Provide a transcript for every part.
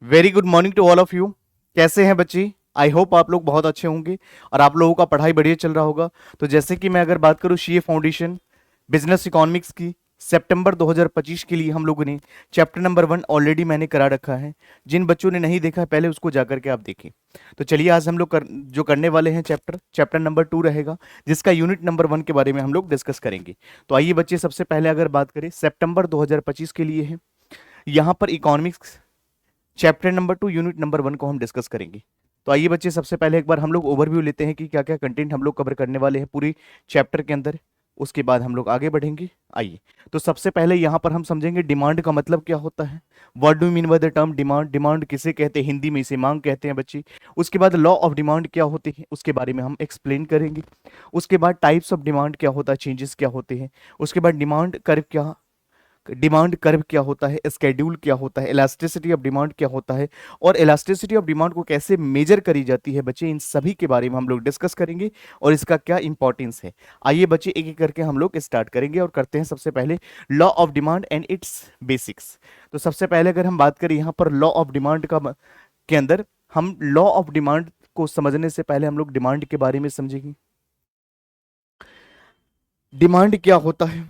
Very good morning to all of you. कैसे हैं बच्चे? आई होप आप लोग बहुत अच्छे होंगे और आप लोगों का पढ़ाई बढ़िया चल रहा होगा। तो जैसे कि मैं अगर बात करूं सीए फाउंडेशन बिजनेस इकोनॉमिक्स की सितंबर 2025 के लिए हम लोगों ने चैप्टर नंबर 1 ऑलरेडी मैंने करा रखा है। जिन बच्चों ने नहीं देखा है पहले उसको जाकर के आप देखें। तो चलिए आज हम लोग जो करने वाले हैं चैप्टर नंबर 2 रहेगा, जिसका यूनिट नंबर 1 के बारे में हम लोग डिस्कस करेंगे। तो आइए बच्चे, सबसे पहले अगर बात करें सितंबर 2025 के लिए है, यहाँ पर economics chapter number 2 unit number 1 को हम डिस्कस करेंगे। तो आइए बच्चे, सबसे पहले एक बार हम लोग ओवरव्यू लेते हैं कि क्या क्या कंटेंट हम लोग कवर करने वाले हैं पूरी चैप्टर के अंदर। उसके बाद हम लोग आगे बढ़ेंगे। आइए, तो सबसे पहले यहाँ पर हम समझेंगे डिमांड का मतलब क्या होता है। What do mean by the term demand? Demand किसे कहते हैं? हिंदी में इसे मांग कहते हैं बच्चे। उसके बाद लॉ ऑफ डिमांड क्या होते हैं, उसके बारे में हम एक्सप्लेन करेंगे। उसके बाद टाइप्स ऑफ डिमांड क्या होता है, चेंजेस क्या होते हैं। उसके बाद डिमांड कर्व क्या होता है, स्केड्यूल क्या होता है, इलास्टिसिटी ऑफ डिमांड क्या होता है, और इलास्टिसिटी ऑफ डिमांड को कैसे मेजर करी जाती है बच्चे, इन सभी के बारे में हम लोग डिस्कस करेंगे और इसका क्या इंपॉर्टेंस है। आइए बच्चे, एक एक करके हम लोग स्टार्ट करेंगे और करते हैं सबसे पहले law of demand and it's basics. तो सबसे पहले अगर हम बात करें यहाँ पर लॉ ऑफ डिमांड के अंदर, हम लॉ ऑफ डिमांड को समझने से पहले हम लोग डिमांड के बारे में समझेंगे। डिमांड क्या होता है?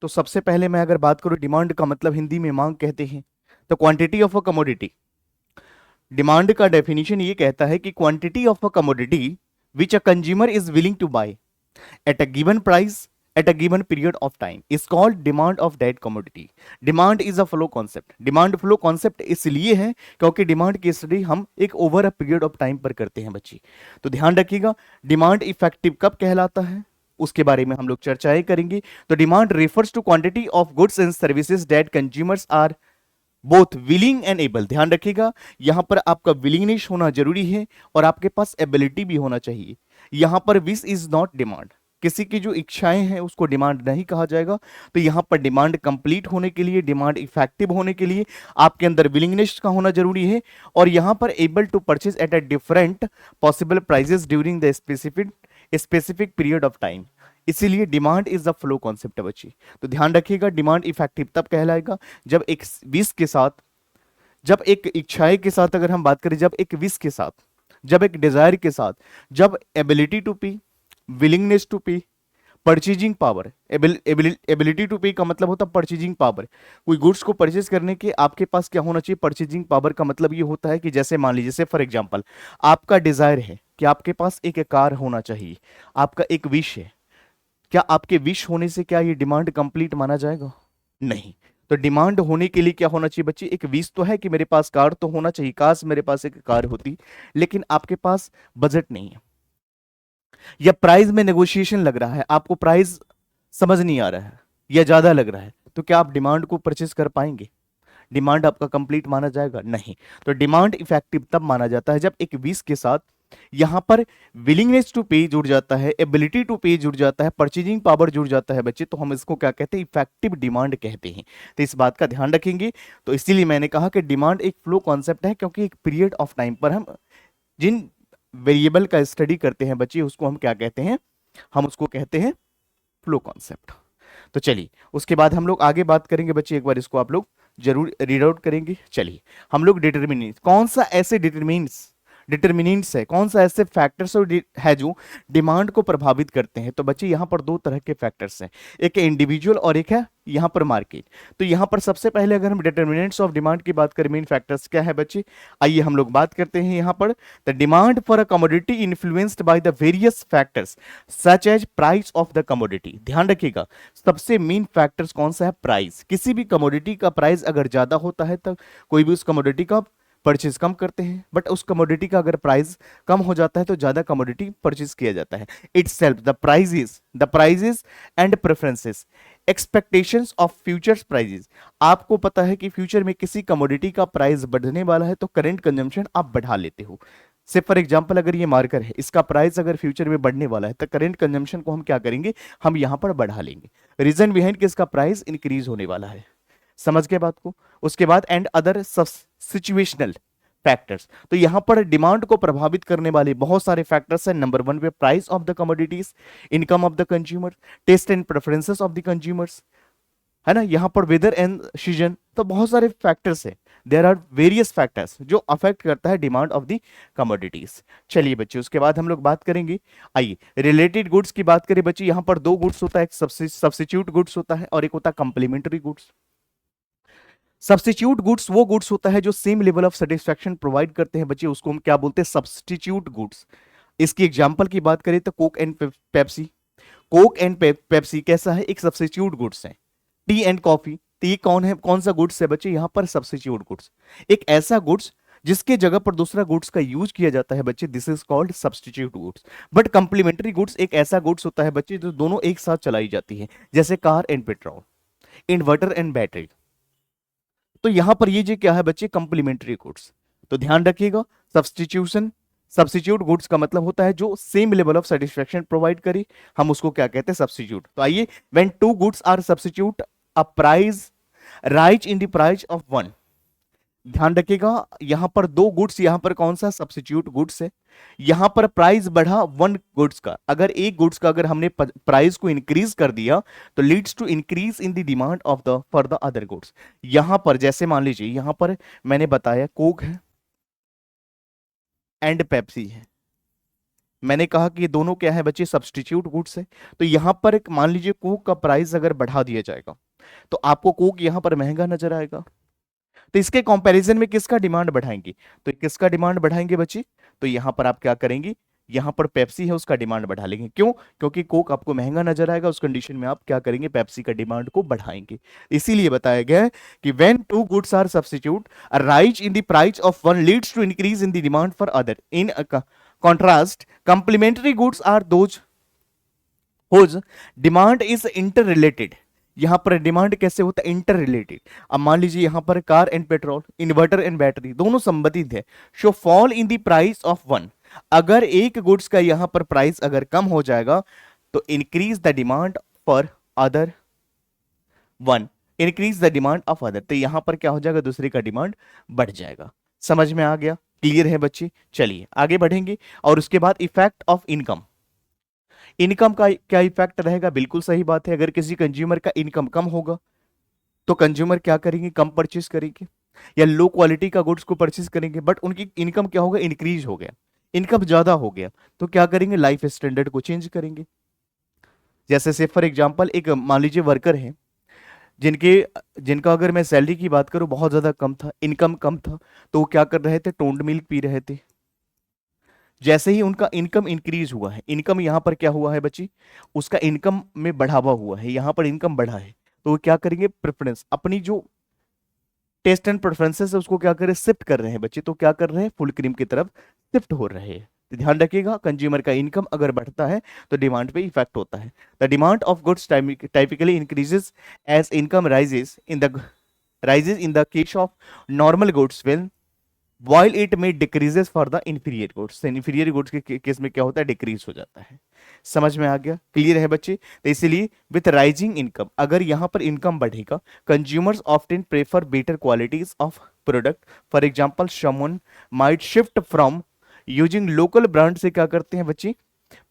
तो सबसे पहले मैं अगर बात करूं, डिमांड का मतलब हिंदी में मांग कहते हैं। तो quantity of a commodity, demand का डेफिनेशन ये कहता है कि quantity of a commodity which a consumer is willing to buy at a given price at a given period of time is called demand of that commodity. Demand is a flow concept. Demand flow concept इसलिए है क्योंकि demand की study हम एक over a period of time पर करते हैं बच्ची। तो ध्यान रखिएगा, डिमांड इफेक्टिव कब कहलाता है उसके बारे में हम लोग चर्चाएं करेंगे। तो demand refers to quantity of goods and services that consumers are both willing and able. ध्यान रखिएगा, यहां पर आपका विलिंगनेस होना जरूरी है और आपके पास एबिलिटी भी होना चाहिए। यहां पर विश इज नॉट डिमांड, किसी की जो इच्छाएं हैं उसको डिमांड नहीं कहा जाएगा। तो यहां पर डिमांड कंप्लीट होने के लिए, डिमांड इफेक्टिव होने के लिए आपके अंदर विलिंगनेस का होना जरूरी है, और यहां पर able to purchase at a different possible prices during the specific period of time. इसीलिए demand is the flow concept है बच्ची। तो ध्यान रखिएगा, डिमांड इफेक्टिव तब कहलाएगा जब एक विश के साथ, जब एक इच्छाएं के साथ, अगर हम बात करें जब एक विश के साथ, जब एक डिजायर के साथ, जब एबिलिटी टू पे, विलिंगनेस टू पे, परचेजिंग पावर। एबिलिटी टू पे का मतलब होता है परचेजिंग पावर। कोई गुड्स को परचेज करने के आपके पास क्या होना चाहिए? परचेजिंग पावर का मतलब ये होता है कि जैसे मान लीजिए, जैसे फॉर एग्जांपल आपका डिजायर है कि आपके पास एक कार होना चाहिए, आपका एक विश है। क्या आपके विश होने से क्या ये डिमांड कंप्लीट माना जाएगा? नहीं। तो डिमांड होने के लिए क्या होना चाहिए बच्चे? एक विश तो है कि मेरे पास कार तो होना चाहिए, काश मेरे पास एक कार होती, लेकिन आपके पास बजट नहीं है, या प्राइस में नेगोशिएशन लग रहा है, आपको प्राइस समझ नहीं आ रहा है या ज्यादा लग रहा है, तो क्या आप डिमांड को परचेज कर पाएंगे? डिमांड आपका कंप्लीट माना जाएगा? नहीं। तो डिमांड इफेक्टिव तब माना जाता है जब एक विश के साथ यहां पर विलिंगनेस टू पे जुड़ जाता है, एबिलिटी टू पे जुड़ जाता है, परचेजिंग पावर जुड़ जाता है बच्चे, तो हम इसको क्या कहते हैं? इफेक्टिव डिमांड कहते हैं। तो इस बात का ध्यान रखेंगे। तो इसीलिए मैंने कहा कि डिमांड एक फ्लो कॉन्सेप्ट है, क्योंकि एक पीरियड ऑफ टाइम पर हम जिन वेरिएबल का स्टडी करते हैं बच्चे, उसको हम क्या कहते हैं? हम उसको कहते हैं फ्लो कॉन्सेप्ट। तो चलिए, उसके बाद हम लोग आगे बात करेंगे बच्चे, एक बार इसको आप लोग जरूर रीड आउट करेंगे। चलिए, हम लोग डिटर्मिनेंट, कौन सा ऐसे डिटर्मिनेंट्स है, कौन सा ऐसे फैक्टर्स है जो डिमांड को प्रभावित करते हैं। तो बच्चे यहाँ पर दो तरह के फैक्टर्स हैं, एक है इंडिविजुअल और एक है यहाँ पर मार्केट। तो यहाँ पर सबसे पहले अगर हम डिटर्मिनेंट्स ऑफ डिमांड की बात करें, मेन फैक्टर्स क्या है बच्चे, आइए हम लोग बात करते हैं। यहाँ पर the demand for a commodity influenced by the various factors such as price of the commodity. ध्यान रखिएगा, सबसे मेन फैक्टर्स कौन सा है? प्राइस। किसी भी कमोडिटी का प्राइस अगर ज्यादा होता है तो कोई भी उस कमोडिटी का परचेज कम करते हैं, बट उस कमोडिटी का अगर प्राइस कम हो जाता है तो ज्यादा कमोडिटी परचेज किया जाता है। Itself the prices and preferences expectations of futures prices. आपको पता है कि फ्यूचर में किसी कमोडिटी का प्राइस बढ़ने वाला है तो करंट कंजम्पशन आप बढ़ा लेते हो। से फॉर एग्जांपल अगर ये मार्कर है, इसका प्राइस अगर फ्यूचर में बढ़ने वाला है तो करंट कंजम्पशन को हम क्या करेंगे? हम यहां पर बढ़ा लेंगे। रीजन बिहाइंड कि इसका प्राइस इंक्रीज होने वाला है। समझ गए बात को? उसके बाद एंड अदर सिचुएशनल फैक्टर्स। तो यहां पर डिमांड को प्रभावित करने वाले बहुत सारे फैक्टर्स हैं। नंबर 1 पे price of the commodities, income of the consumer, taste and preferences of the consumers, है ना, यहाँ पर वेदर एंड सीजन, तो बहुत सारे फैक्टर्स है, देयर आर वेरियस फैक्टर्स जो अफेक्ट करता है डिमांड ऑफ द कमोडिटीज। चलिए बच्चे, उसके बाद हम लोग बात करेंगे, आइए रिलेटेड गुड्स की बात करें बच्चे। यहाँ पर दो गुड्स होता है, एक सब्स्टिट्यूट गुड्स होता है और एक होता है कंप्लीमेंट्री गुड्स। सब्स्टिट्यूट गुड्स वो गुड्स होता है जो same level of satisfaction provide करते हैं बच्चे, उसको हम क्या बोलते हैं, सब्स्टिट्यूट गुड्स। इसकी एग्जांपल की बात करें तो Coke and Pepsi. Coke and Pepsi कैसा है, एक सब्स्टिट्यूट गुड्स है। टी एंड कॉफी, तो ये कौन है, कौन सा गुड्स है बच्चे, यहाँ पर सब्स्टिट्यूट गुड्स, एक ऐसा गुड्स जिसके जगह पर दूसरा गुड्स का यूज किया जाता है बच्चे, this is called substitute goods. But complementary goods एक ऐसा गुड्स होता है बच्चे जो दोनों एक साथ चलाई जाती है, जैसे car and petrol, inverter and battery. तो यहां पर ये जो क्या है बच्चे, कंप्लीमेंट्री गुड्स। तो ध्यान रखिएगा, सब्स्टिट्यूशन सब्स्टिट्यूट गुड्स का मतलब होता है जो same level of satisfaction provide करे, हम उसको क्या कहते हैं, सब्स्टिट्यूट। तो आइए, when two goods are substitute a price rise in the price of one. ध्यान रखिएगा, यहां पर दो गुड्स, यहां पर कौन सा सब्स्टिट्यूट गुड्स है, यहां पर प्राइस बढ़ा वन गुड्स का, अगर एक गुड्स का अगर हमने प्राइस को इंक्रीज कर दिया तो leads to increase in the demand of the for the other goods. यहां पर जैसे मान लीजिए, यहां पर मैंने बताया कोक है एंड पेप्सी है, मैंने कहा कि ये दोनों क्या है बच्चे, सब्स्टिट्यूट गुड्स है। तो यहां पर एक मान लीजिए कोक का प्राइस अगर बढ़ा दिया जाएगा तो आपको कोक यहां पर महंगा नजर आएगा, तो इसके कंपैरिजन में किसका डिमांड बढ़ाएंगे, तो किसका डिमांड बढ़ाएंगे बच्चे, तो यहां पर आप क्या करेंगे, यहां पर पेप्सी है उसका डिमांड बढ़ा लेंगे। क्यों, क्योंकि कोक आपको महंगा नजर आएगा, उस कंडीशन में आप क्या करेंगे, पेप्सी का डिमांड को बढ़ाएंगे। इसीलिए बताया गया है कि when two goods are substitute a rise in the price of one leads to increase in the demand for other. In contrast complementary goods are those whose demand is interrelated. यहां पर demand कैसे होता है, inter related. अब मान लीजिए यहां पर car and petrol, inverter and battery दोनों संबंधित है, show fall in the price of one. अगर एक गुड्स का यहां पर प्राइस अगर कम हो जाएगा तो increase the demand for other one, increase the demand of other, तो यहां पर क्या हो जाएगा, दूसरे का डिमांड बढ़ जाएगा। समझ में आ गया, क्लियर है बच्चे। चलिए आगे बढ़ेंगे, और उसके बाद इफेक्ट ऑफ इनकम। इनकम का क्या इफेक्ट रहेगा, बिल्कुल सही बात है, अगर किसी कंज्यूमर का इनकम कम होगा तो कंज्यूमर क्या करेंगे, कम परचेज करेंगे या लो क्वालिटी का गुड्स को परचेज करेंगे। बट उनकी इनकम क्या होगा, इंक्रीज हो गया, इनकम ज्यादा हो गया, तो क्या करेंगे, लाइफ स्टैंडर्ड को चेंज करेंगे। जैसे से फॉर एग्जांपल एक मान लीजिए वर्कर है जिनके जिनका अगर मैं सैलरी की बात करूं बहुत ज्यादा कम था, इनकम कम था, तो वो क्या कर रहे थे, टोन्ड मिल्क पी रहे थे। जैसे ही उनका इनकम इंक्रीज हुआ है, इनकम यहां पर क्या हुआ है बच्ची, उसका इनकम में बढ़ावा हुआ है, यहां पर इनकम बढ़ा है, तो वो क्या करेंगे, प्रेफरेंस अपनी जो टेस्ट एंड प्रेफरेंसेस है उसको क्या कर रहे हैं, शिफ्ट कर रहे हैं बच्चे। तो क्या कर रहे हैं, फुल क्रीम की तरफ शिफ्ट हो रहे हैं। तो ध्यान रखिएगा, कंज्यूमर का इनकम अगर बढ़ता है तो डिमांड पे इफेक्ट होता है। The demand of goods typically increases as income rises in the case of normal goods when while it may decreases for the inferior goods। inferior goods के केस में क्या होता है, डिक्रीज हो जाता है। समझ में आ गया, क्लियर है बच्चे। तो इसलिए विथ राइजिंग इनकम, अगर यहां पर इनकम बढ़ेगा, consumers often prefer better qualities of product. For example someone might shift from using local brand से क्या करते हैं बच्चे,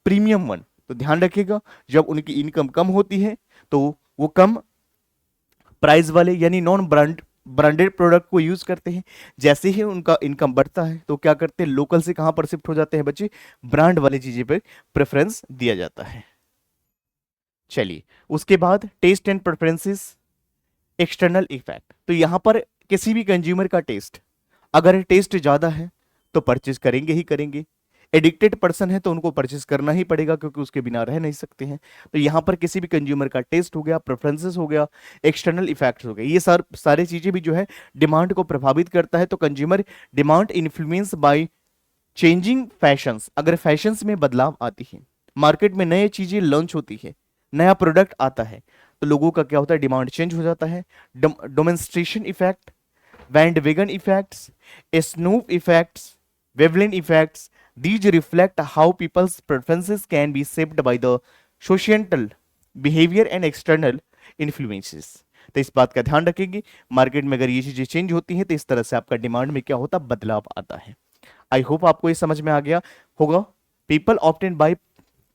प्रीमियम वन। तो ध्यान रखिएगा, जब उनकी इनकम कम होती है तो वो कम प्राइस वाले यानी नॉन ब्रांडेड प्रोडक्ट को यूज करते हैं। जैसे ही उनका इनकम बढ़ता है तो क्या करते हैं, लोकल से कहां पर शिफ्ट हो जाते हैं बच्चे, ब्रांड वाली चीजें पर प्रेफरेंस दिया जाता है। चलिए उसके बाद taste and preferences, external effect. तो यहां पर किसी भी कंज्यूमर का टेस्ट, अगर टेस्ट ज्यादा है तो परचेज करेंगे ही करेंगे, एडिक्टेड पर्सन है तो उनको परचेज करना ही पड़ेगा क्योंकि उसके बिना रह नहीं सकते हैं। तो यहां पर किसी भी कंज्यूमर का टेस्ट हो गया, प्रेफरेंसेस हो गया, एक्सटर्नल इफेक्ट्स हो गए, ये सारी चीजें भी जो है डिमांड को प्रभावित करता है। तो consumer demand influence by changing fashions, अगर फैशंस में बदलाव आती है, मार्केट में नई चीजें लॉन्च होती है, नया प्रोडक्ट आता है, तो लोगों का क्या होता है, डिमांड चेंज हो जाता है। Demonstration effect, bandwagon effects, snob effects, Veblen effects, these reflect how people's preferences can be shaped by the societal behavior and external influences। तो इस बात का ध्यान रखेंगे, मार्केट में अगर ये चीजें चेंज होती हैं तो इस तरह से आपका डिमांड में क्या होता है, बदलाव आता है। आई होप आपको ये समझ में आ गया होगा। People often buy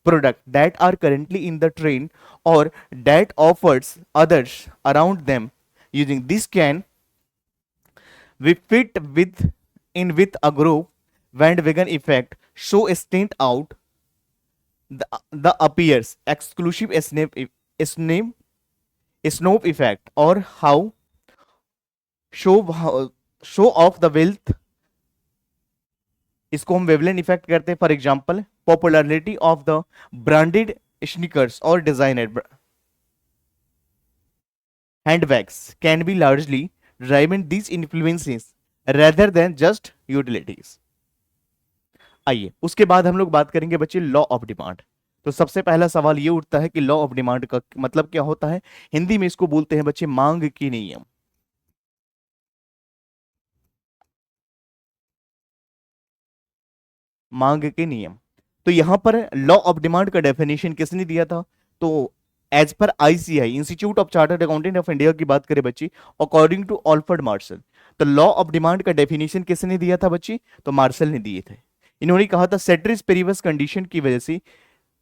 product that are currently in the trend or that offers others around them. Using this can we fit with a group bandwagon effect, so stand out the appears exclusive snap snob effect, or how show show off the wealth, इसको हम वेवलेन effect करते हैं. For example popularity of the branded sneakers और designer handbags can be largely driven these influences rather than just utilities. आइए उसके बाद हम लोग बात करेंगे बच्चे लॉ ऑफ डिमांड. तो सबसे पहला सवाल ये उठता है कि लॉ ऑफ डिमांड का मतलब क्या होता है. हिंदी में इसको बोलते हैं बच्चे मांग के नियम. मांग के नियम. तो यहां पर लॉ ऑफ डिमांड का डेफिनेशन किसने दिया था. तो एज पर ICI institute of chartered accountant of India की बात करें बच्ची, अकॉर्डिंग टू ऑल्फ्रेड मार्शल. तो लॉ ऑफ डिमांड का डेफिनेशन किसने दिया था बच्ची, तो मार्शल ने दिए थे. इन्होंने कहा था सेट्रिस पेरिवस कंडीशन की वजह से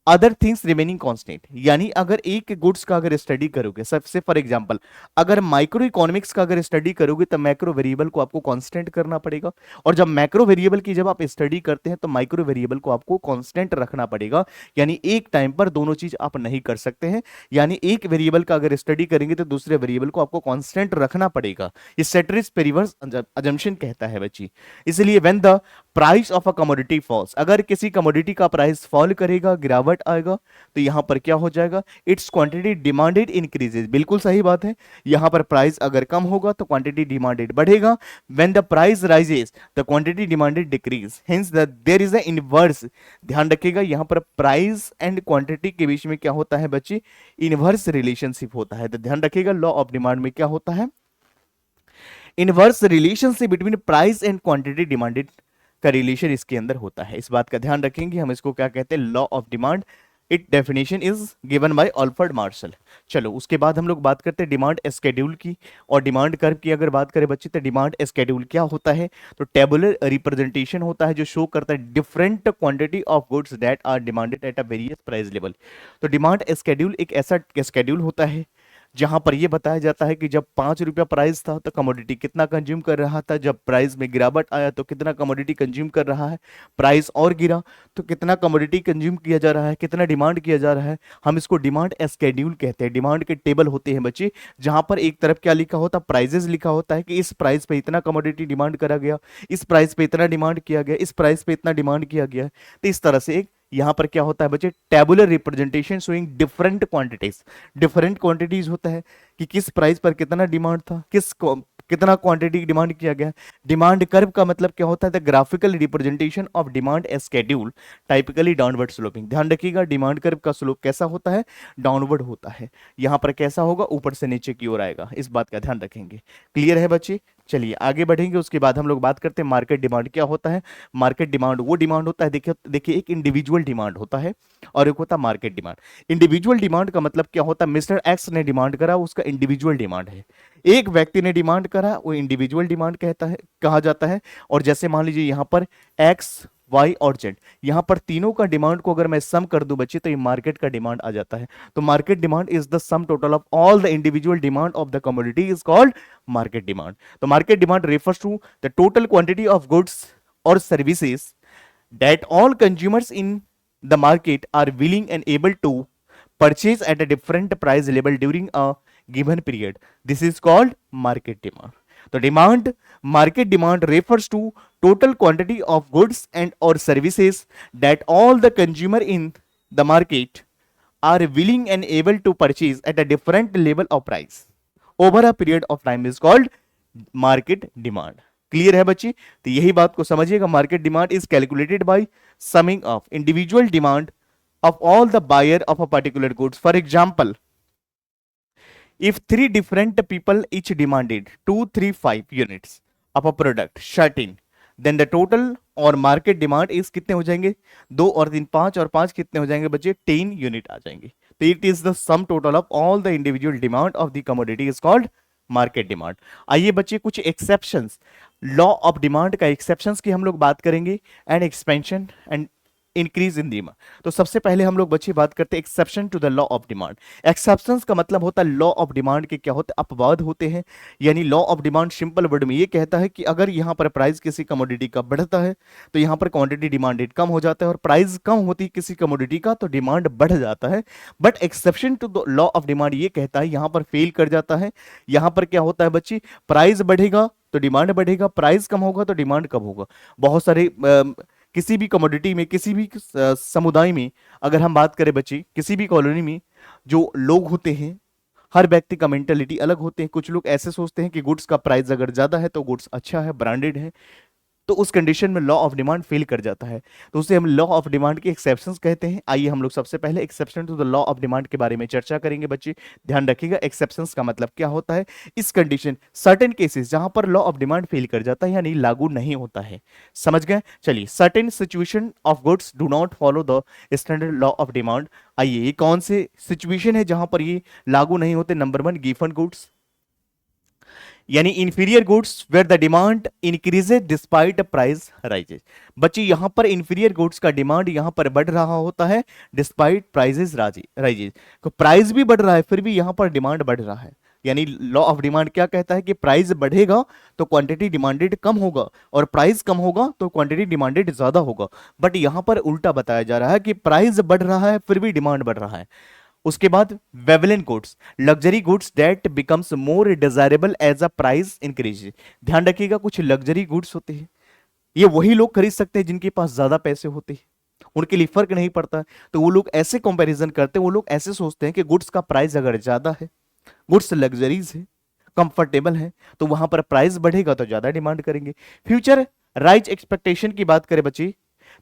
अदर थिंग्स रिमेनिंग कांस्टेंट. यानी अगर एक गुड्स का अगर स्टडी करोगे, सबसे फॉर एग्जांपल अगर माइक्रो इकोनॉमिक्स का अगर स्टडी करोगे तो मैक्रो वेरिएबल को आपको कांस्टेंट करना पड़ेगा. और जब मैक्रो वेरिएबल की जब आप स्टडी करते हैं तो माइक्रो वेरिएबल को आपको कांस्टेंट रखना पड़ेगा. यानी एक टाइम पर दोनों चीज आप नहीं कर सकते हैं. यानी एक वेरिएबल का अगर स्टडी करेंगे तो दूसरे वेरिएबल को आपको कांस्टेंट रखना पड़ेगा. ये सेट्रिस पेरिवस अजम्पशन कहता है बच्ची. इसलिए when the price of a commodity falls, अगर किसी कमोडिटी का प्राइस फॉल करेगा, गिरावट आएगा, तो यहां पर क्या हो जाएगा, इट्स क्वांटिटी डिमांडेड इंक्रीजेस. बिल्कुल सही बात है. यहां पर प्राइस अगर कम होगा तो क्वांटिटी डिमांडेड बढ़ेगा. When the price rises the quantity demanded decrease, hence there is a inverse. ध्यान रखिएगा यहां पर प्राइस एंड क्वांटिटी के बीच में क्या होता है बच्ची, इनवर्स रिलेशनशिप होता है. तो ध्यान रखिएगा लॉ ऑफ डिमांड में क्या होता है, inverse relationship between price and quantity demanded का रिलेशन इसके अंदर होता है. इस बात का ध्यान रखेंगे. हम इसको क्या कहते हैं, law of demand. It definition is given by Alfred Marshall. चलो उसके बाद हम लोग बात करते हैं डिमांड स्केड्यूल की और डिमांड कर्व की. अगर बात करें बच्चे तो डिमांड स्केड्यूल क्या होता है, तो टेबुलर रिप्रेजेंटेशन होता है जो शो करता है different quantity of goods that are demanded at a various price level. तो डिमांड स्केड्यूल एक ऐसा स्केड्यूल होता है जहां पर यह बताया जाता है कि जब 5 रुपया प्राइस था तो कमोडिटी कितना कंज्यूम कर रहा था, जब प्राइस में गिरावट आया तो कितना कमोडिटी कंज्यूम कर रहा है, प्राइस और गिरा तो कितना कमोडिटी कंज्यूम किया जा रहा है, कितना डिमांड किया जा रहा है. हम इसको डिमांड स्केड्यूल कहते हैं. डिमांड के टेबल होते हैं बच्चे जहां पर एक तरफ क्या लिखा होता है, प्राइजेस लिखा होता है कि इस प्राइस पे इतना कमोडिटी डिमांड करा गया, इस प्राइस पे इतना डिमांड किया गया, इस प्राइस पे इतना डिमांड किया गया. तो इस तरह से एक यहां पर क्या होता है बच्चे, tabular representation showing different quantities. Different quantities होता है कि किस प्राइस पर कितना डिमांड था, कितना क्वांटिटी डिमांड किया गया. डिमांड कर्व का मतलब क्या होता है, the graphical representation of demand schedule typically downward sloping. ध्यान रखिएगा डिमांड कर्व का स्लोप कैसा होता है, डाउनवर्ड होता है. यहां पर कैसा होगा, ऊपर से नीचे की ओर आएगा. इस बात का ध्यान रखेंगे. क्लियर है बच्चे. चलिए आगे बढ़ेंगे. उसके बाद हम लोग बात करते हैं मार्केट डिमांड क्या होता है. मार्केट डिमांड वो डिमांड होता है, देखिए एक इंडिविजुअल डिमांड होता है और एक होता है मार्केट डिमांड. इंडिविजुअल डिमांड का मतलब क्या होता है, मिस्टर एक्स ने डिमांड करा, उसका इंडिविजुअल डिमांड है. एक व्यक्ति ने डिमांड करा, वो इंडिविजुअल डिमांड कहता है, कहा जाता है. और जैसे मान लीजिए यहां पर एक्स, वाई और जेड, यहां पर तीनों का डिमांड को अगर मैं सम कर दूं बच्चे तो ये मार्केट का डिमांड आ जाता है. तो market demand is the sum total of all the individual demand of the commodity is called market demand. तो market demand refers to the total quantity of goods और services that all consumers in the market are willing and able to purchase at a different price level during a given period. This is called market demand. तो demand, market demand refers to total quantity of goods and or services that all the consumer in the market are willing and able to purchase at a different level of price over a period of time is called market demand. Clear है बच्ची. तो यही बात को समझिएगा. Market demand is calculated by summing of individual demand of all the buyer of a particular goods. For example, if 3 different people each demanded 2, 3, 5 units of a product shirting, then the total और market demand is कितने हो जाएंगे, 2 और 3 5 और 5 कितने हो जाएंगे बच्चे, 10 यूनिट आ जाएंगे. तो it is the sum total of all the individual demand of the commodity is called market demand. आइए बच्चे कुछ एक्सेप्शंस, लॉ ऑफ डिमांड का एक्सेप्शंस की हम लोग बात करेंगे and expansion and increase in demand. तो सबसे पहले हम लोग बच्चे बात करते हैं exception to the law of demand. Exceptions का मतलब होता है लॉ ऑफ डिमांड के क्या होते हैं, अपवाद होते हैं। यानी law of demand simple word में ये कहता है कि अगर यहाँ पर प्राइस किसी कमोडिटी का बढ़ता है तो यहाँ पर क्वांटिटी डिमांडेड कम हो जाता है, और प्राइस कम होती है किसी कमोडिटी का तो डिमांड बढ़ जाता है। But exception to the law of demand ये कहता है यहाँ पर फेल कर जाता है। यहाँ पर क्या होता है बच्ची, प्राइस बढ़ेगा तो डिमांड बढ़ेगा, प्राइस कम होगा तो डिमांड कम होगा। बहुत सारे किसी भी कमोडिटी में, किसी भी समुदाय में अगर हम बात करें बच्ची, किसी भी कॉलोनी में जो लोग होते हैं, हर व्यक्ति का मेंटेलिटी अलग होते हैं। कुछ लोग ऐसे सोचते हैं कि गुड्स का प्राइस अगर ज्यादा है तो गुड्स अच्छा है, ब्रांडेड है, तो उस कंडीशन में लॉ ऑफ डिमांड फेल कर जाता है, तो उसे हम लॉ ऑफ डिमांड के एक्सेप्शंस कहते हैं। आइए हम लोग सबसे पहले exception to the law of demand के बारे में चर्चा करेंगे बच्चे। ध्यान रखिएगा एक्सेप्शंस का मतलब क्या होता है। इस कंडीशन सर्टेन केसेस जहां पर लॉ ऑफ डिमांड फेल कर जाता है यानी लागू नहीं होता है। समझ गए? चलिए, certain situation of goods do not follow the standard law of demand. आइए, ये कौन से सिचुएशन है जहां पर ये लागू नहीं होते? नंबर 1, गिवन गुड्स, यानी inferior goods where the demand increases despite price rises. बच्चे यहां पर इंफीरियर गुड्स का डिमांड यहां पर बढ़ रहा होता है डिस्पाइट प्राइजेस राइजेज। तो प्राइस भी बढ़ रहा है फिर भी यहां पर डिमांड बढ़ रहा है। यानी लॉ ऑफ डिमांड क्या कहता है कि प्राइस बढ़ेगा तो क्वांटिटी डिमांडेड कम होगा, और प्राइस कम होगा तो क्वांटिटी डिमांडेड ज्यादा होगा। बट यहां पर उल्टा बताया जा रहा है कि प्राइस बढ़ रहा है फिर भी डिमांड बढ़ रहा है। उसके बाद वेवलेंट goods, luxury goods that becomes more desirable as a price increase. ध्यान रखिएगा, कुछ लग्जरी गुड्स होते हैं, ये वही लोग खरीद सकते हैं जिनके पास ज्यादा पैसे होते हैं, उनके लिए फर्क नहीं पड़ता। तो वो लोग ऐसे कंपैरिजन करते हैं, वो लोग ऐसे सोचते हैं कि गुड्स का प्राइस अगर ज्यादा है, गुड्स लग्जरीज है, कंफर्टेबल है, तो वहां पर प्राइस बढ़ेगा तो ज्यादा डिमांड करेंगे। फ्यूचर राइज एक्सपेक्टेशन की बात करें बच्चे,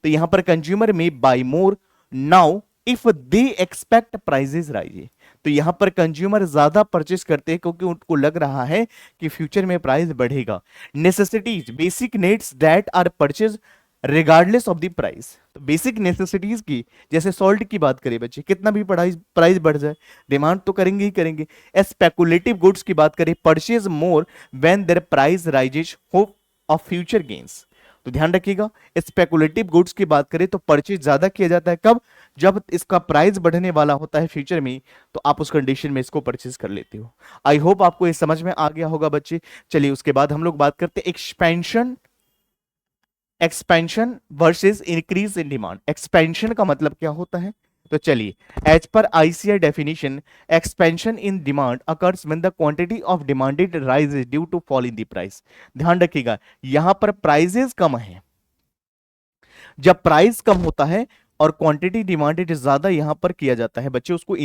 तो यहां पर consumer may buy more now if they expect prices rise. तो यहां पर कंज्यूमर ज्यादा परचेस करते हैं क्योंकि उनको लग रहा है कि फ्यूचर में प्राइस बढ़ेगा। Necessities, basic needs that are purchase regardless of the price. तो बेसिक नेसेसिटीज की, जैसे सॉल्ट की बात करें बच्चे, कितना भी प्राइस बढ़ जाए डिमांड तो करेंगे ही करेंगे। स्पेकुलेटिव गुड्स की बात करें, purchase more when there price rises hope of future gains. तो ध्यान रखिएगा, स्पेकुलेटिव गुड्स की बात करें तो परचेज ज्यादा किया जाता है कब? जब इसका प्राइस बढ़ने वाला होता है फ्यूचर में, तो आप उस कंडीशन में इसको परचेज कर लेते हो। आई होप आपको ये समझ में आ गया होगा बच्चे। चलिए, उसके बाद हम लोग बात करते हैं expansion versus increase in demand. Expansion का मतलब क्या होता है? तो चलिए, एज पर ICI definition, expansion in demand occurs when the quantity of demanded rises due to fall in the price. ध्यान रखिएगा, यहां पर प्राइजेस कम है, जब प्राइस कम होता है और क्वांटिटी डिमांडेड ज्यादा यहां पर किया जाता है बच्चे, उसको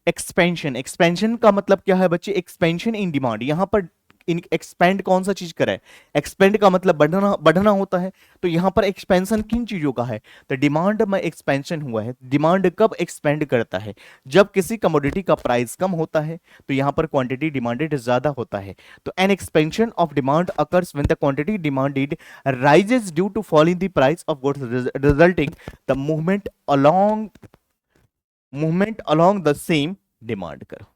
एक्सपेंशन। एक्सपेंशन का मतलब क्या है बच्चे? Expansion in demand. यहां पर एक्सपेंड कौन सा चीज करे? एक्सपेंड का मतलब बढ़ना होता है। तो यहां पर एक्सपेंशन किन चीजों का है? तो डिमांड में एक्सपेंशन हुआ है। डिमांड कब एक्सपेंड करता है? जब किसी कमोडिटी का प्राइस कम होता है तो यहां पर क्वांटिटी डिमांडेड ज्यादा होता है। तो N expansion of demand occurs when the quantity demanded rises due to fall in the price of goods resulting the movement along the same demand curve।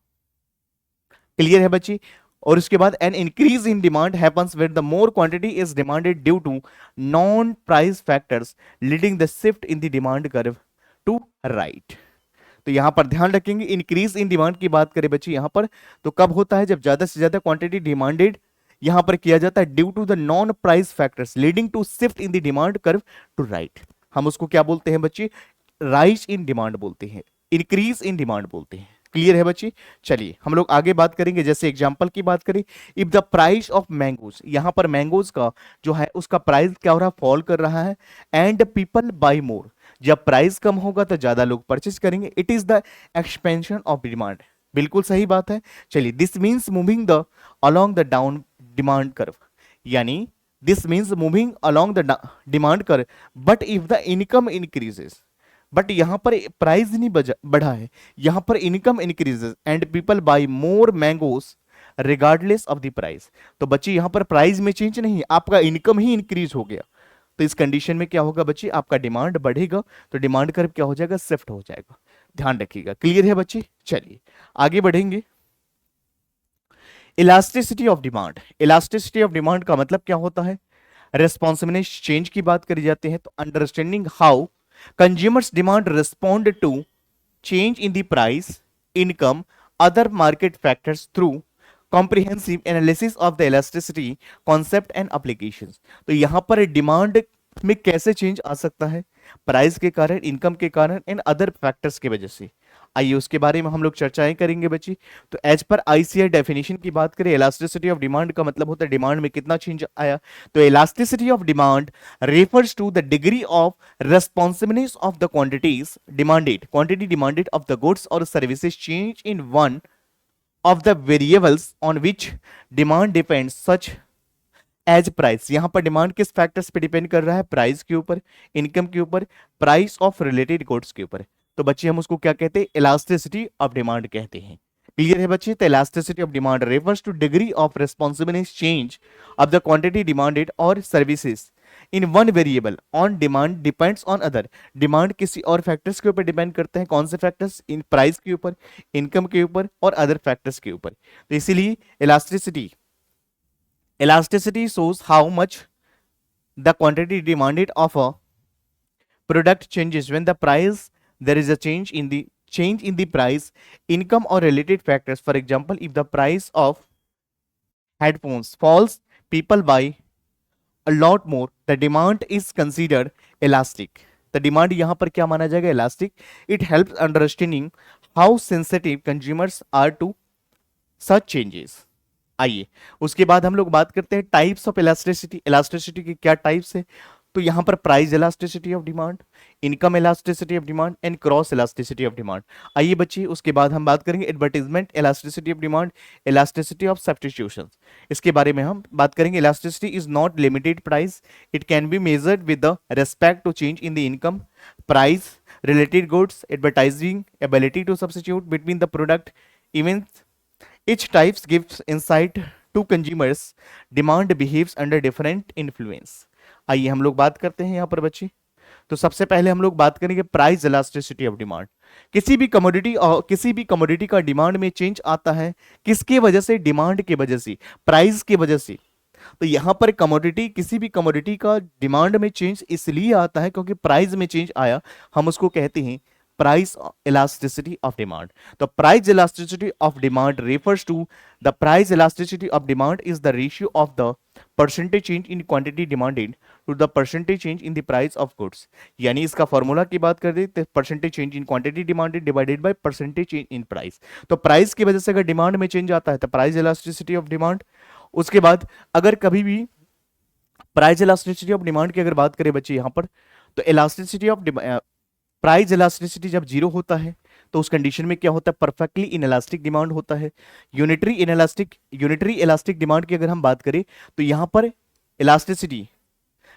Clear है बच्ची? और उसके बाद an increase in demand happens when the more quantity is demanded due to non price factors leading the shift in the demand curve to right. तो यहां पर ध्यान रखेंगे, इंक्रीज इन डिमांड की बात करें बच्ची यहां पर, तो कब होता है? जब ज्यादा से ज्यादा क्वांटिटी डिमांडेड यहां पर किया जाता है due to the non price factors leading to shift in the demand curve to right. हम उसको क्या बोलते हैं बच्चे? राइज इन डिमांड बोलते हैं, इंक्रीज इन डिमांड बोलते हैं। क्लियर है बच्ची? चलिए, हम लोग आगे बात करेंगे। जैसे एग्जांपल की बात करें, if the price of mangoes, यहां पर मैंगोज का जो है उसका प्राइस क्या हो रहा है? फॉल कर रहा है। एंड पीपल बाय मोर, जब प्राइस कम होगा तो ज्यादा लोग परचेज करेंगे। It is the expansion of demand. बिल्कुल सही बात है। चलिए, this means moving the along the down demand curve, यानी this means moving along the demand curve but if the income increases. But यहां पर प्राइस नहीं बढ़ा है, यहां पर income increases and people buy more mangoes regardless of the price. तो बच्चे यहां पर प्राइस में चेंज नहीं है, आपका इनकम ही इंक्रीज हो गया। तो इस कंडीशन में क्या होगा बच्चे? आपका डिमांड बढ़ेगा तो डिमांड कर्व क्या हो जाएगा? शिफ्ट हो जाएगा। ध्यान रखिएगा। क्लियर है बच्चे? चलिए आगे बढ़ेंगे। Elasticity of demand. Elasticity of demand का मतलब क्या होता है? रेस्पॉन्सिवनेस चेंज की बात करी जाती है। तो understanding how consumers demand respond to change in the price, income, other market factors through comprehensive analysis of the elasticity concept and applications. तो यहां पर डिमांड में कैसे चेंज आ सकता है, प्राइस के कारण, इनकम के कारण एंड अदर फैक्टर्स की वजह से। आइए उसके बारे में हम लोग चर्चाएं करेंगे बच्ची। तो एज पर आईसीआई डेफिनेशन की बात करें, इलास्टिसिटी ऑफ डिमांड का मतलब होता है डिमांड में कितना चेंज आया। तो elasticity of demand refers to the degree of responsiveness of the quantity demanded of the goods or services change in one of the variables on which demand depends, such as price. यहां पर demand किस factors पे depend कर रहा है, price के ऊपर, income के ऊपर, प्राइस ऑफ रिलेटेड गुड्स के ऊपर। तो बच्चे हम उसको क्या कहते हैं, इलास्टिसिटी ऑफ डिमांड कहते हैं। क्लियर है बच्चे। तो elasticity of demand refers to degree of responsibleness change of the quantity demanded और services in one variable on demand depends on other. Demand किसी और फैक्टर्स के ऊपर डिपेंड करते हैं। कौन से फैक्टर्स, इन प्राइस के ऊपर, इनकम के ऊपर और अदर फैक्टर्स के ऊपर। तो इसीलिए elasticity shows how much the quantity demanded of a product changes when the price, there is a change in the price, income or related factors. For example, if the price of headphones falls, people buy a lot more, the demand is considered elastic. The demand यहाँ पर क्या माना जाएगा, elastic. It helps understanding how sensitive consumers are to such changes. आइए उसके बाद हम लोग बात करते हैं टाइप्स ऑफ इलास्टिसिटी। इलास्टिसिटी की क्या टाइप्स है, तो यहां पर price elasticity of demand, income elasticity of demand and cross elasticity of demand. आइए बच्चे उसके बाद हम बात करेंगे advertisement elasticity of demand, elasticity of substitution. इसके बारे में हम बात करेंगे। Elasticity is not limited price, it can be measured with the respect to change in the income, price, related goods, advertising, ability to substitute between the product, even each types gives insight to consumers, demand behaves under different influence। आइए हम लोग बात करते हैं यहाँ पर बच्चे। तो सबसे पहले हम लोग बात करेंगे प्राइस इलास्टिसिटी ऑफ डिमांड। किसी भी कमोडिटी का डिमांड में चेंज आता है, किसके वजह से, डिमांड के वजह से, प्राइस के वजह से। तो यहां पर किसी भी कमोडिटी का डिमांड में चेंज इसलिए आता है क्योंकि प्राइस में चेंज आया, हम उसको कहते हैं price elasticity of demand. The price elasticity of demand refers to the price elasticity of demand is the ratio of the percentage change in quantity demanded to the percentage change in the price of goods। यानी इसका formula की बात कर दे तो percentage change in quantity demanded divided by percentage change in price. तो price की वजह से अगर डिमांड में चेंज आता है तो प्राइस इलास्टिसिटी ऑफ डिमांड। उसके बाद अगर कभी भी प्राइस इलास्टिसिटी ऑफ डिमांड की अगर बात करें बच्चे यहाँ पर, तो इलास्टिसिटी ऑफ प्राइस इलास्टिसिटी जब जीरो होता है तो उस कंडीशन में क्या होता है, परफेक्टली इनइलास्टिक डिमांड होता है। यूनिटरी इलास्टिक डिमांड की अगर हम बात करें तो यहां पर इलास्टिसिटी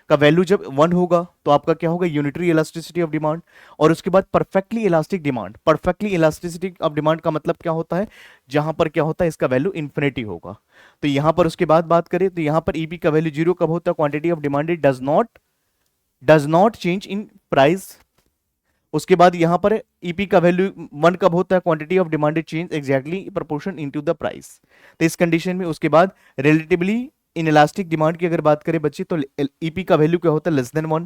का वैल्यू जब 1 होगा तो आपका क्या होगा, यूनिटरी इलास्टिसिटी ऑफ डिमांड। और उसके बाद perfectly elastic demand, perfectly elasticity of demand का मतलब क्या होता है, जहां पर क्या होता है, इसका वैल्यू इन्फिनिटी होगा। तो यहां पर उसके बाद बात करें तो यहां पर ईपी का वैल्यू 0 कब होता है, quantity of demanded does not change in price. उसके बाद यहां पर ईपी का वैल्यू 1 कब होता है, quantity of demanded change exactly proportion into the price. तो इस कंडीशन में उसके बाद रिलेटिवली इनइलास्टिक डिमांड की अगर बात करें बच्चे तो ईपी का वैल्यू क्या होता है, लेस देन 1।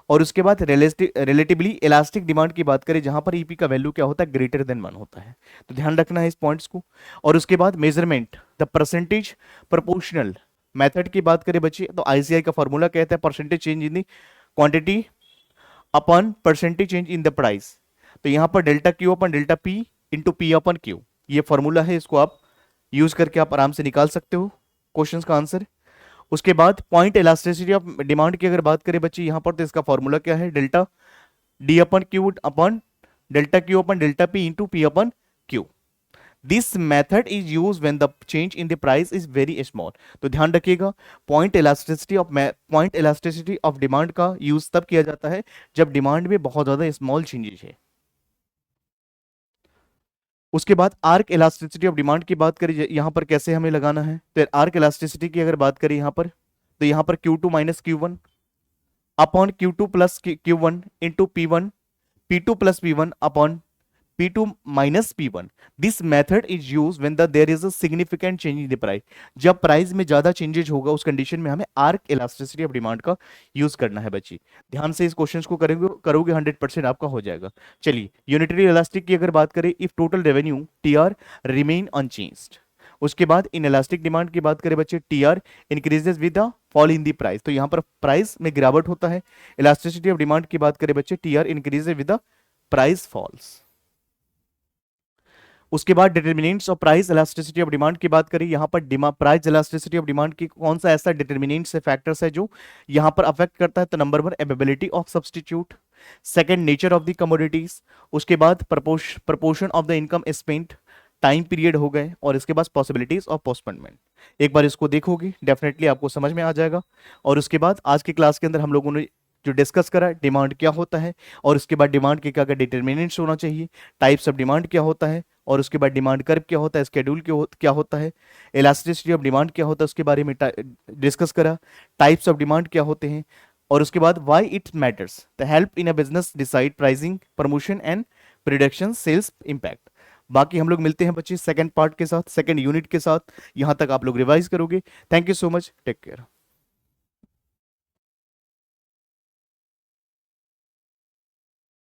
और उसके बाद रिलेटिवली इलास्टिक डिमांड की बात करें जहां पर ईपी का वैल्यू क्या होता है, ग्रेटर देन 1 होता है। तो ध्यान रखना है इस पॉइंट्स को। और उसके बाद measurement the percentage proportional method की बात करें बच्चे तो आईसीआई का फॉर्मूला कहता है percentage change in the quantity upon percentage change in the price. तो यहां पर डेल्टा क्यू अपन delta P into P upon Q, ये फॉर्मूला है, इसको आप यूज करके आप आराम से निकाल सकते हो क्वेश्चंस का आंसर। उसके बाद पॉइंट इलास्टिसिटी ऑफ डिमांड की अगर बात करें बच्चे यहां पर तो इसका फॉर्मूला क्या है, delta D upon Q upon delta Q upon delta P into P upon Q. This method is used when the change in the price is very small। तो ध्यान रखिएगा पॉइंट इलास्टिसिटी ऑफ डिमांड का use तब किया जाता है जब demand में बहुत ज्यादा स्मॉल चेंजेस है। उसके बाद आर्क इलास्टिसिटी ऑफ डिमांड की बात करें यहां पर कैसे हमें लगाना है, तो आर्क इलास्टिसिटी की अगर बात करें यहां पर तो यहां पर Q2 minus Q1 upon Q2 plus Q1 into P1 P2 plus P1 upon P2 minus P1. This method is used when there is a significant change in the price. जब प्राइस में ज्यादा चेंजेज होगा उस condition में हमें arc elasticity of demand का use करना है बच्ची। ध्यान से इस क्वेश्चन को करोगे 100% आपका हो जाएगा। चलिए यूनिटरी इलास्टिक की अगर बात करें, if total revenue TR remain unchanged. उसके बाद इन इलास्टिक डिमांड की बात करें बच्चे, TR increases with the fall in the price, तो यहां पर प्राइस में गिरावट होता है। इलास्टिसिटी ऑफ डिमांड की बात करें बच्चे, TR increases with the price falls. उसके बाद determinants of price elasticity of demand की बात करें, यहां पर प्राइस इलास्टिसिटी ऑफ डिमांड की कौन सा ऐसा डिटर्मिनेंट्स है, फैक्टर्स है जो यहां पर अफेक्ट करता है, तो number 1 availability of substitute, second nature of the commodities, उसके बाद proportion of the income spent, time period हो गए, और इसके बाद पॉसिबिलिटीज ऑफ पोस्टपोनमेंट। एक बार इसको देखोगे डेफिनेटली आपको समझ में आ जाएगा। और उसके बाद आज की क्लास के अंदर हम लोगों ने जो डिस्कस करा, डिमांड क्या होता है, और उसके बाद डिमांड के क्या क्या डिटर्मिनेंट्स होना चाहिए, टाइप्स ऑफ डिमांड क्या होता है, और उसके बाद डिमांड कर्व क्या होता है, स्केड्यूल क्या होता है, इलास्टिसिटी ऑफ डिमांड क्या होता है उसके बारे में डिस्कस करा, टाइप्स ऑफ डिमांड क्या होते हैं, और उसके बाद why it matters, the help in a business decide pricing, promotion and production sales impact. बाकी हम लोग मिलते हैं बच्चे सेकंड पार्ट के साथ, सेकंड यूनिट के साथ। यहां तक आप लोग रिवाइज करोगे। Thank you so much, take care.